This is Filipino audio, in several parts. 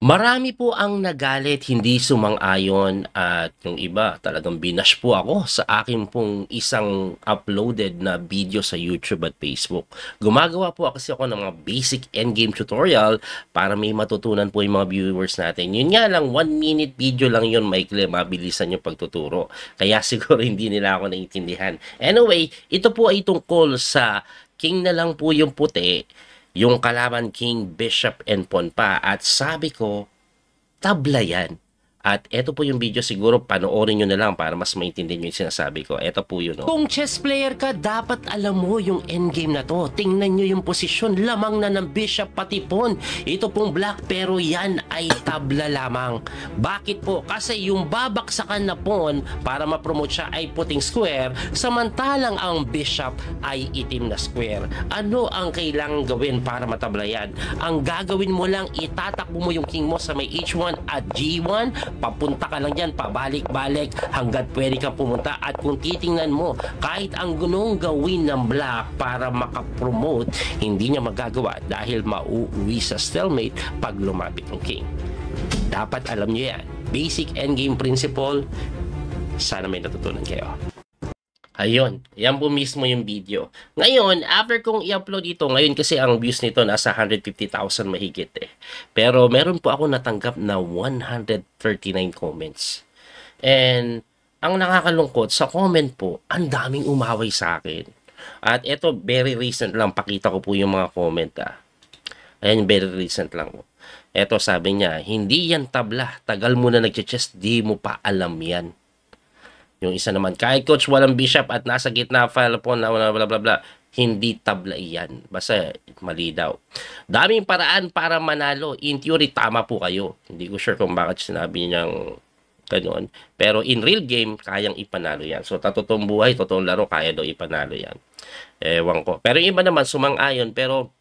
Marami po ang nagalit, hindi sumang-ayon at yung iba talagang binash po ako sa akin pong isang uploaded na video sa YouTube at Facebook. Gumagawa po kasi ako ng mga basic endgame tutorial para may matutunan po yung mga viewers natin. Yun nga lang, 1 minute video lang yun, maikli, mabilisan yung pagtuturo. Kaya siguro hindi nila ako naintindihan. Anyway, ito po ay tungkol sa king na lang po yung puti, yung kalaban king, bishop, and pawn pa. At sabi ko, tabla yan. At eto po yung video, siguro panoorin nyo na lang para mas maintindihan nyo yung sinasabi ko. Eto po yun. Oh. Kung chess player ka, dapat alam mo yung endgame na to. Tingnan nyo yung posisyon, lamang na ng bishop pati pawn. Ito pong black, pero yan ay tabla lamang. Bakit po? Kasi yung babaksakan na pawn para ma-promote siya ay puting square, samantalang ang bishop ay itim na square. Ano ang kailangang gawin para matabla yan? Ang gagawin mo lang, itatakbo mo yung king mo sa may h1 at g1, papunta ka lang dyan, pabalik-balik hanggat pwede kang pumunta. At kung titingnan mo, kahit ang gunong gawin ng black para makapromote, hindi niya magagawa dahil mauuwi sa stalemate pag lumapit ng king. Dapat alam niyo yan. Basic endgame principle. Sana may natutunan kayo. Ayun, yan po mismo yung video. Ngayon, after kong i-upload ito, ngayon kasi ang views nito nasa 150,000 mahigit eh. Pero meron po ako natanggap na 139 comments. And ang nakakalungkot, sa comment po, ang daming umaway sa akin. At ito, very recent lang, pakita ko po yung mga comment ah. Ayan, very recent lang po. Ito, sabi niya, hindi yan tabla, tagal mo na nag-chess, di mo pa alam yan. Yung isa naman, kahit coach walang bishop at nasa gitna file po na bla bla bla, hindi tabla iyan. Basta mali daw. Daming paraan para manalo. In theory, tama po kayo. Hindi ko sure kung bakit sinabi niyang ganoon. Pero in real game, kayang ipanalo yan. So, totoong buhay, totoong laro, kaya daw ipanalo yan. Ewan ko. Pero yung iba naman, sumang-ayon. Pero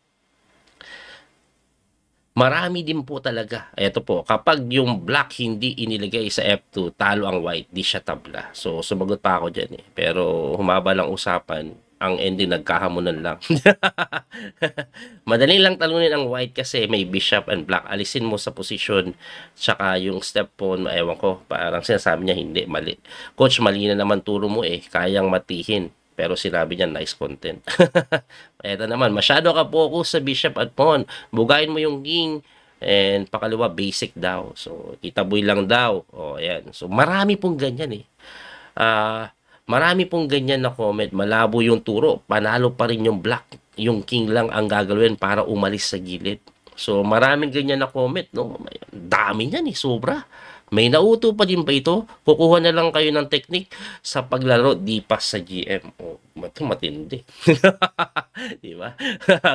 marami din po talaga. Ito po, kapag yung black hindi inilagay sa F2, talo ang white, di siya tabla. So, sumagot pa ako dyan eh. Pero humaba lang usapan, ang ending nagkahamunan lang. Madali lang talunin ang white kasi may bishop and black. Alisin mo sa posisyon, tsaka yung step pawn, ewan ko, parang sinasabi niya hindi, mali. Coach, mali na naman turo mo eh, kayang matihin. Pero sinabi niya, nice content. Eto naman, masyado ka focus sa bishop at pawn. Bugayin mo yung king. And pakaliwa, basic daw. So, itaboy lang daw. O, ayan. So, marami pong ganyan eh. Marami pong ganyan na comment. Malabo yung turo. Panalo pa rin yung black. Yung king lang ang gagawin para umalis sa gilid. So, maraming ganyan na comment. No? Dami niyan eh. Sobra. May nauto pa din ba ito? Kukuha na lang kayo ng technique sa paglaro, di pa sa GM. Oh, matindi. Di ba?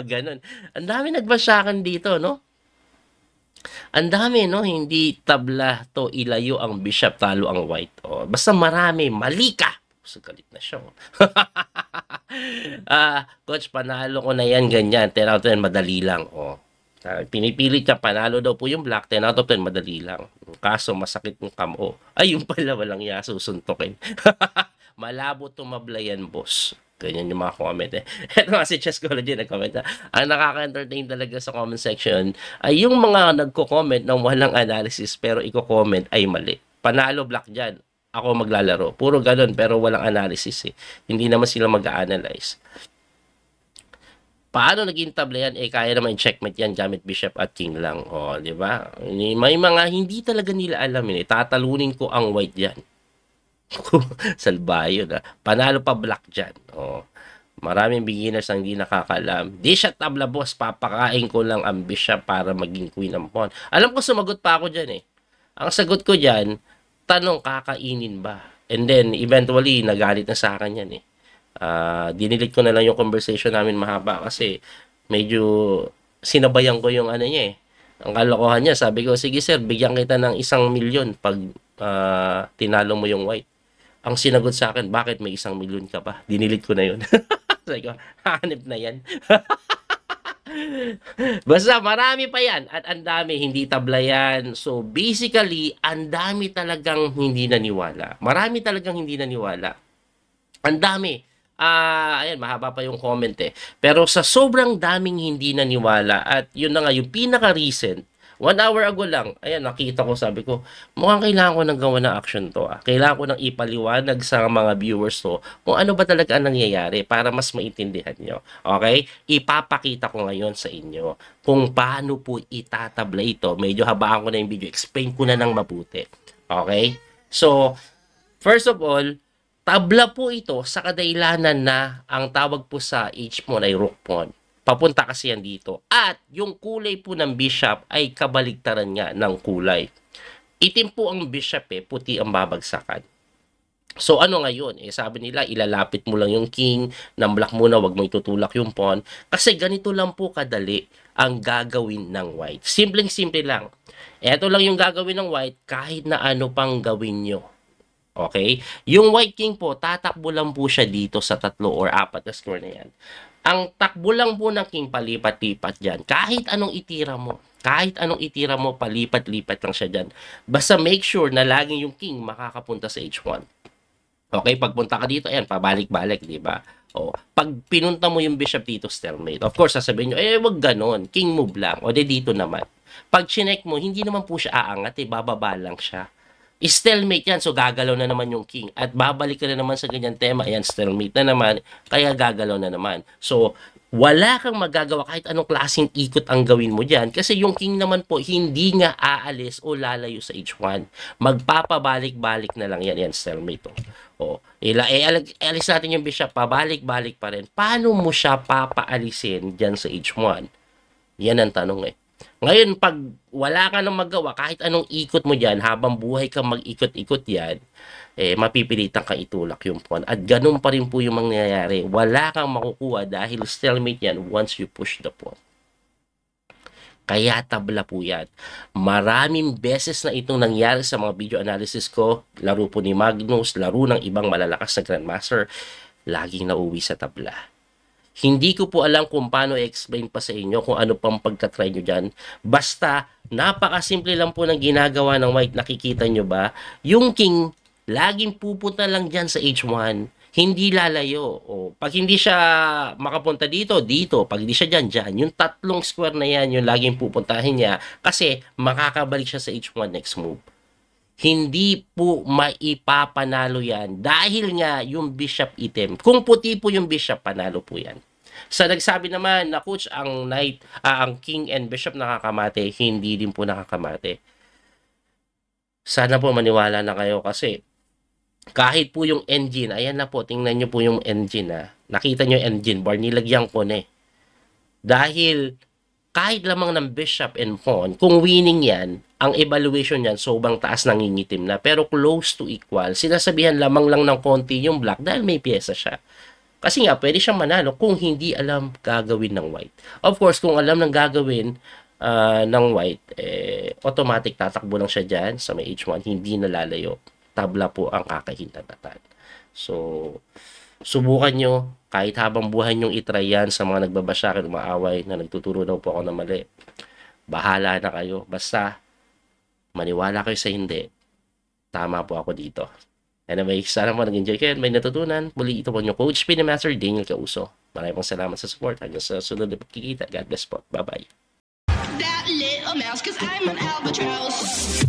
Ganon. Ang dami nagbasyakan dito, no? Ang dami, no? Hindi tabla to ilayo ang bishop, talo ang white. Oh, basta marami, mali ka. So, galit na siya. Coach, panalo ko na yan, ganyan. 10 out of 10, madali lang. Oh. Pinipilit niya, panalo daw po yung black, 10 out of 10, madali lang. Kaso, masakit yung kamo. Ay, yung pala, walang iya, susuntokin. Malabo tumablayan, boss. Ganyan yung mga comment eh. Ito nga si Chessology nag-comment. Ang nakaka-entertain talaga sa comment section ay yung mga nagko-comment ng walang analysis pero iko-comment ay mali. Panalo black dyan. Ako maglalaro. Puro ganun pero walang analysis eh. Hindi naman sila mag-a-analyze. Paano naging tabla yan? Eh, kaya naman checkmate yan gamit bishop at king lang. O, di ba? May mga hindi talaga nila alam yun eh. Tatalunin ko ang white yan. Salbayo na. Panalo pa black dyan. O, maraming beginners ang hindi nakakalam. Di siya tabla, boss. Papakain ko lang ang bishop para maging queen ng pawn. Alam ko, sumagot pa ako dyan eh. Ang sagot ko dyan, tanong, kakainin ba? And then, eventually, nagalit na sa akin yan eh. Dinilit ko na lang yung conversation namin mahaba kasi medyo sinabayan ko yung ano niya eh. Ang kalokohan niya, sabi ko, sige sir, bigyan kita ng 1,000,000 pag tinalo mo yung white. Ang sinagot sa akin, bakit may 1,000,000 ka pa? Dinilit ko na yun. Sabi ko, hanip na yan. Basta marami pa yan at ang dami, hindi tabla yan. So basically, ang dami talagang hindi naniwala. Marami talagang hindi naniwala. Ang dami. Ayan, mahaba pa yung comment eh. Pero sa sobrang daming hindi naniwala at yun na nga, yung pinaka-recent, 1 hour ago lang, ayan, nakita ko, sabi ko, mukhang kailangan ko ng gawa ng action to. Kailangan ko ng ipaliwanag sa mga viewers to kung ano ba talaga ang nangyayari para mas maintindihan nyo. Okay? Ipapakita ko ngayon sa inyo kung paano po itatabla ito. Medyo habaan ko na yung video. Explain ko na ng mabuti. Okay? So, first of all, tabla po ito sa kadailanan na ang tawag po sa H-pawn ay rook pawn. Papunta kasi yan dito. At yung kulay po ng bishop ay kabaligtaran nga ng kulay. Itim po ang bishop puti ang babagsakan. So ano ngayon? Sabi nila, ilalapit mo lang yung king, ng black muna, wag mo itutulak yung pawn. Kasi ganito lang po kadali ang gagawin ng white. Simpleng-simple lang. Ito lang yung gagawin ng white kahit na ano pang gawin nyo. Okay? Yung white king po, tatakbo lang po siya dito sa 3 or 4 na square na yan. Ang takbo lang po ng king palipat-lipat dyan. Kahit anong itira mo. Kahit anong itira mo, palipat-lipat lang siya dyan. Basta make sure na laging yung king makakapunta sa H1. Okay, pagpunta ka dito, ayan, pabalik-balik, di ba? O, pag pinunta mo yung bishop dito, stalemate. Of course, sasabihin nyo, wag ganon. King move lang. O, dito naman. Pag chinek mo, hindi naman po siya aangat, bababa lang siya. Stalemate yan, so gagalaw na naman yung king. At babalik ka na naman sa ganyan tema, ayan, stalemate na naman, kaya gagalaw na naman. So, wala kang magagawa kahit anong klaseng ikot ang gawin mo dyan. Kasi yung king naman po, hindi nga aalis o lalayo sa H1. Magpapabalik-balik na lang yan, stalemate. Alis natin yung bishop, pabalik-balik pa rin. Paano mo siya papaalisin dyan sa H1? Yan ang tanong Ngayon, pag wala ka nang magawa, kahit anong ikot mo dyan, habang buhay kang mag-ikot-ikot yan, mapipilitan kang itulak yung pawn. At ganun pa rin po yung mangyayari. Wala kang makukuha dahil stalemate yan once you push the pawn. Kaya tabla po yan. Maraming beses na itong nangyari sa mga video analysis ko. Laro po ni Magnus, laro ng ibang malalakas na Grandmaster. Laging nauwi sa tabla. Hindi ko po alam kung paano i-explain pa sa inyo kung ano pang pagka-try nyo dyan. Basta, napakasimple lang po ng ginagawa ng white. Nakikita nyo ba? Yung king, laging pupunta lang dyan sa H1. Hindi lalayo. Pag hindi siya makapunta dito, dito. Pag hindi siya dyan. Yung 3 square na yan, yung laging pupuntahin niya. Kasi, makakabalik siya sa H1 next move. Hindi po maipapanalo yan. Dahil nga, yung bishop item. Kung puti po yung bishop, panalo po yan. Sa nagsabi naman na coach, ang king and bishop nakakamate, hindi din po nakakamate. Sana po maniwala na kayo kasi kahit po yung engine, ayan na po, tingnan nyo po yung engine Nakita nyo yung engine bar, nilagyan ko Dahil kahit lamang ng bishop and pawn, kung winning yan, ang evaluation yan, sobrang taas nangingitim na. Pero close to equal, sinasabihan lamang lang ng konti yung black dahil may pyesa siya. Kasi nga, pwede siyang manalo kung hindi alam gagawin ng white. Of course, kung alam ng gagawin ng white, automatic tatakbo lang siya dyan sa may H1, hindi nalalayo. Tabla po ang kakahintatan. So, subukan nyo, kahit habang buhay nyong itry yan sa mga nagbabasya, umaaway na nagtuturo daw po ako na mali. Bahala na kayo. Basta, maniwala kayo sa hindi. Tama po ako dito. Anyway, sana mo nag-enjoy kayo. May natutunan. Muli ito po yung Coach Pinamaster Daniel Causo. Maraming salamat sa support. Hanggang sa sunod na pagkikita. God bless po. Bye-bye. That little mouse, 'cause I'm an albatross.